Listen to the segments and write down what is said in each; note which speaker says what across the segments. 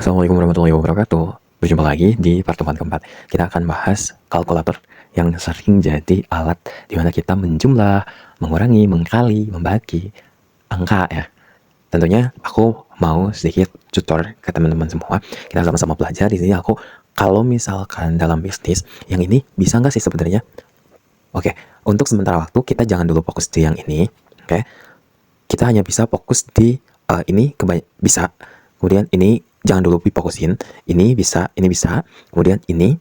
Speaker 1: Assalamualaikum warahmatullahi wabarakatuh. Berjumpa lagi di pertemuan keempat. Kita akan bahas kalkulator yang sering jadi alat di mana kita menjumlah, mengurangi, mengkali, membagi angka ya. Tentunya aku mau sedikit tutor ke teman-teman semua. Kita sama-sama belajar di sini. Kalau misalkan dalam bisnis yang ini bisa nggak sih sebenarnya? Oke, untuk sementara waktu kita jangan dulu fokus di yang ini. Oke, kita hanya bisa fokus di ini bisa, kemudian ini jangan dulu difokusin, ini bisa, kemudian ini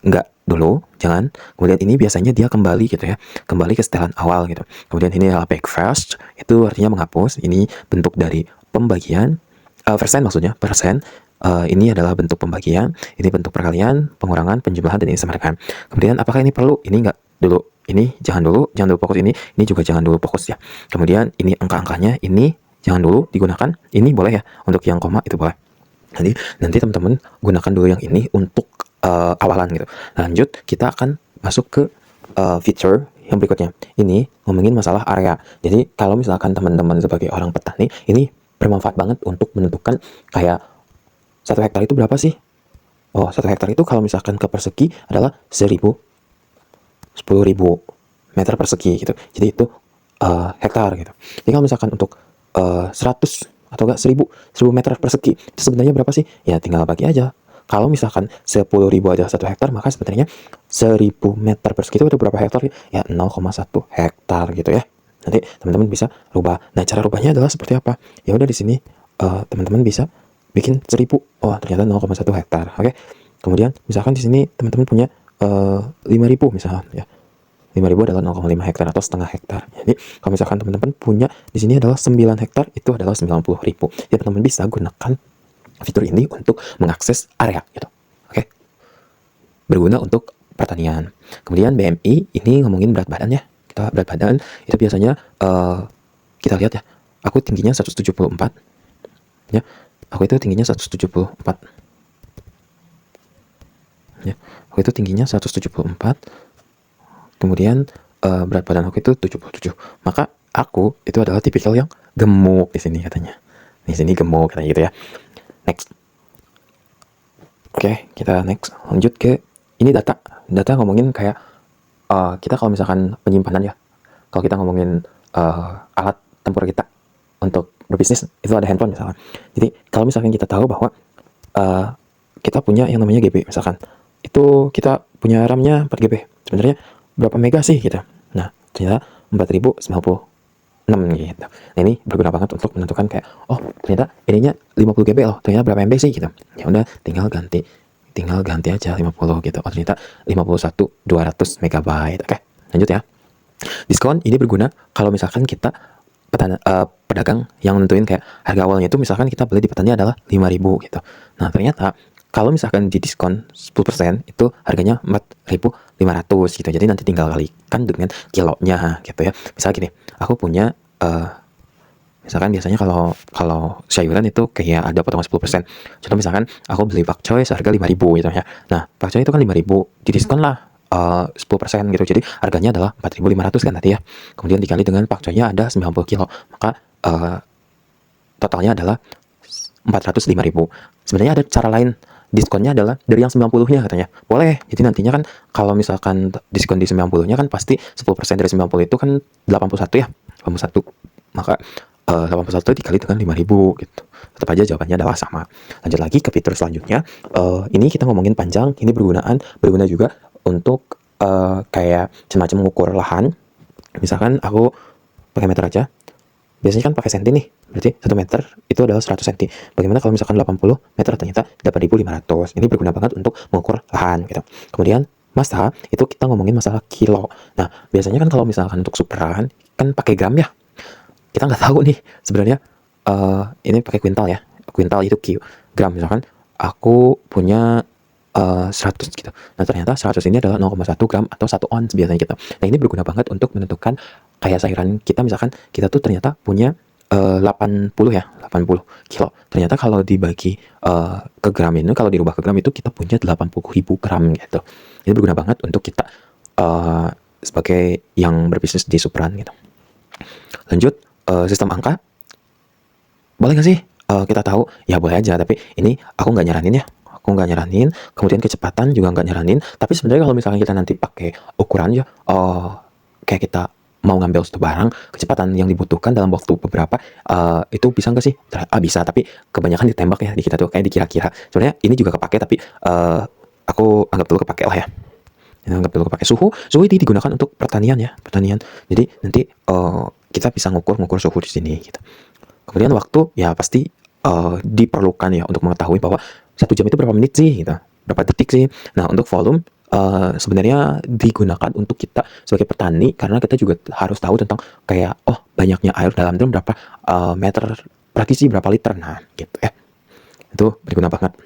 Speaker 1: enggak dulu, jangan, kemudian ini biasanya dia kembali gitu ya, kembali ke setelan awal gitu, kemudian ini adalah back first, itu artinya menghapus, ini bentuk dari pembagian, persen maksudnya, persen, ini adalah bentuk pembagian, ini bentuk perkalian, pengurangan, penjumlahan, dan ini samarkan. Kemudian apakah ini perlu? Ini enggak dulu, ini jangan dulu fokus, ini juga jangan dulu fokus ya. Kemudian ini angka-angkanya, ini jangan dulu digunakan, ini boleh ya, untuk yang koma itu boleh. Nanti teman-teman gunakan dulu yang ini untuk awalan gitu. Lanjut kita akan masuk ke feature yang berikutnya. Ini ngomongin masalah area. Jadi kalau misalkan teman-teman sebagai orang petani, ini bermanfaat banget untuk menentukan kayak 1 hektar itu berapa sih? Oh, 1 hektar itu kalau misalkan ke persegi adalah 1000, 10.000 meter persegi gitu. Jadi itu hektar gitu. Jadi kalau misalkan untuk 100 atau enggak 1000 meter persegi itu sebenarnya berapa sih? Ya tinggal bagi aja. Kalau misalkan 10.000 aja 1 hektar, maka sebenarnya 1000 meter persegi itu ada berapa hektar? Ya 0,1 hektar gitu ya. Nanti teman-teman bisa rubah. Nah, cara rubahnya adalah seperti apa? Ya udah di sini teman-teman bisa bikin 1000. Oh, ternyata 0,1 hektar. Oke. Kemudian misalkan di sini teman-teman punya 5.000 misalnya ya. 5.000 adalah 0,5 hektar atau setengah hektar. Jadi kalau misalkan teman-teman punya di sini adalah 9 hektar, itu adalah 90.000. Jadi teman-teman bisa gunakan fitur ini untuk mengakses area gitu. Oke. Berguna untuk pertanian. Kemudian BMI ini ngomongin berat badan ya. Kita berat badan itu biasanya kita lihat ya. Aku tingginya 174 ya. Aku itu tingginya 174. Ya. Aku itu tingginya 174. Kemudian berat badan aku itu 77. Maka aku itu adalah tipikal yang gemuk di sini katanya. Di sini gemuk katanya gitu ya. Next. Oke, kita next. Lanjut ke ini data. Data ngomongin kayak kita kalau misalkan penyimpanan ya. Kalau kita ngomongin alat tempur kita untuk berbisnis, itu ada handphone misalkan. Jadi kalau misalkan kita tahu bahwa kita punya yang namanya GB misalkan. Itu kita punya RAM-nya 4 GB. Sebenarnya berapa mega sih kita? Nah, ternyata 4096 gitu. Nah, ini berguna banget untuk menentukan kayak, oh ternyata ininya 50 GB loh, ternyata berapa MB sih gitu. Ya udah tinggal ganti aja 50 gitu. Oh ternyata 51.200 megabyte. Oke, lanjut ya. Diskon ini berguna kalau misalkan kita pedagang yang nentuin kayak harga awalnya itu misalkan kita beli di petani adalah 5.000 gitu. Nah, ternyata kalau misalkan di diskon 10% itu harganya 4.500 gitu. Jadi nanti tinggal kalikan dengan kilonya gitu ya. Misal gini, aku punya misalkan biasanya kalau sayuran itu kayak ada potongan 10%. Contoh misalkan aku beli pakcoy seharga 5.000 gitu ya. Nah, pakcoy itu kan 5.000, didiskon lah 10% gitu. Jadi harganya adalah 4.500 kan tadi ya. Kemudian dikali dengan pakcoynya ada 90 kilo. Maka totalnya adalah 405.000. Sebenarnya ada cara lain. Diskonnya adalah dari yang 90-nya katanya. Boleh. Jadi nantinya kan kalau misalkan diskon di 90-nya kan pasti 10% dari 90 itu kan 81 ya. 81. Maka 81 dikali dengan 5.000 gitu. Tetap aja jawabannya adalah sama. Lanjut lagi ke fitur selanjutnya. Ini kita ngomongin panjang. Ini berguna juga untuk kayak semacam mengukur lahan. Misalkan aku pakai meter aja. Biasanya kan pakai senti nih, berarti 1 meter itu adalah 100 senti. Bagaimana kalau misalkan 80 meter ternyata 8.500. Ini berguna banget untuk mengukur lahan gitu. Kemudian massa itu kita ngomongin masalah kilo. Nah, biasanya kan kalau misalkan untuk superan kan pakai gram ya. Kita nggak tahu nih sebenarnya ini pakai kuintal ya. Kuintal itu gram misalkan aku punya 100 gitu. Nah, ternyata 100 ini adalah 0,1 gram atau 1 ons biasanya gitu. Nah, ini berguna banget untuk menentukan kayak sayuran kita misalkan kita tuh ternyata punya 80 ya, 80 kilo. Ternyata kalau dibagi ke gram ini, kalau dirubah ke gram itu kita punya 80.000 gram gitu. Ini berguna banget untuk kita sebagai yang berbisnis di superan gitu. Lanjut, sistem angka. Boleh nggak sih kita tahu, ya boleh aja, tapi ini aku nggak nyaranin ya, aku nggak nyaranin, kemudian kecepatan juga nggak nyaranin, tapi sebenarnya kalau misalnya kita nanti pakai ukuran ya, kayak kita mau ngambil suatu barang, kecepatan yang dibutuhkan dalam waktu beberapa, itu bisa nggak sih? Bisa, tapi kebanyakan ditembak ya di kita tuh, kayak dikira-kira. Sebenarnya ini juga kepake, tapi aku anggap dulu kepake lah ya. Anggap dulu kepake. Suhu ini digunakan untuk pertanian ya, pertanian. Jadi nanti kita bisa ngukur suhu di sini gitu. Kemudian waktu ya pasti diperlukan ya untuk mengetahui bahwa 1 jam itu berapa menit sih gitu, berapa detik sih. Nah, untuk volume sebenarnya digunakan untuk kita sebagai petani, karena kita juga harus tahu tentang kayak, oh banyaknya air dalam drum berapa meter per isi, berapa liter. Nah, gitu ya. Itu berguna banget.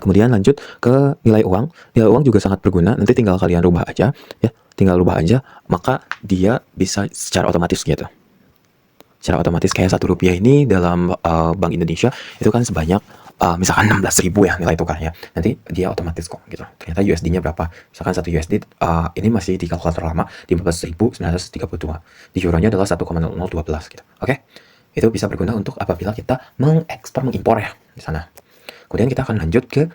Speaker 1: Kemudian lanjut ke nilai uang. Nilai uang juga sangat berguna, nanti tinggal kalian rubah aja ya, tinggal rubah aja, maka dia bisa secara otomatis gitu. Secara otomatis kayak Rp1 ini dalam Bank Indonesia itu kan sebanyak misalkan 16.000 ya nilai tukarnya. Nanti dia otomatis kok gitu. Ternyata USD-nya berapa? Misalkan 1 USD ini masih di kalkulator lama di 14.932. Di euronya adalah 1,0012 gitu. Oke. Itu bisa berguna untuk apabila kita mengekspor, mengimpor ya di sana. Kemudian kita akan lanjut ke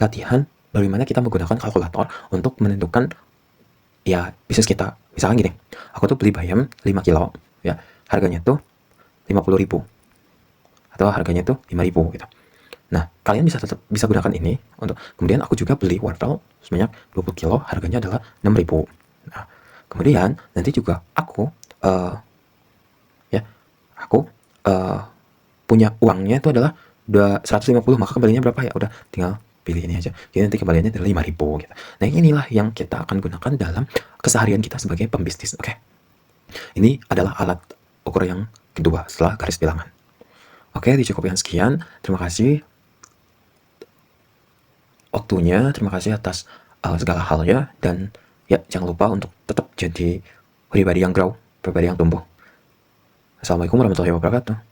Speaker 1: latihan bagaimana kita menggunakan kalkulator untuk menentukan ya bisnis kita. Misalkan gini, aku tuh beli bayam 5 kilo ya, harganya tuh 50.000 atau harganya tuh 5.000 gitu. Nah, kalian tetap bisa gunakan ini untuk, kemudian aku juga beli wortel sebanyak 20 kilo, harganya adalah 6.000. Nah, kemudian nanti juga aku punya uangnya itu adalah 150, maka kembalinya berapa ya? Udah tinggal pilih ini aja. Jadi nanti kembaliannya adalah 5.000 gitu. Nah, inilah yang kita akan gunakan dalam keseharian kita sebagai pembisnis. Oke. Ini adalah alat ukur yang kedua setelah garis bilangan. Oke, dicukupkan sekian. Terima kasih waktunya, terima kasih atas segala halnya, dan ya jangan lupa untuk tetap jadi pribadi yang grow, pribadi yang tumbuh. Assalamualaikum warahmatullahi wabarakatuh.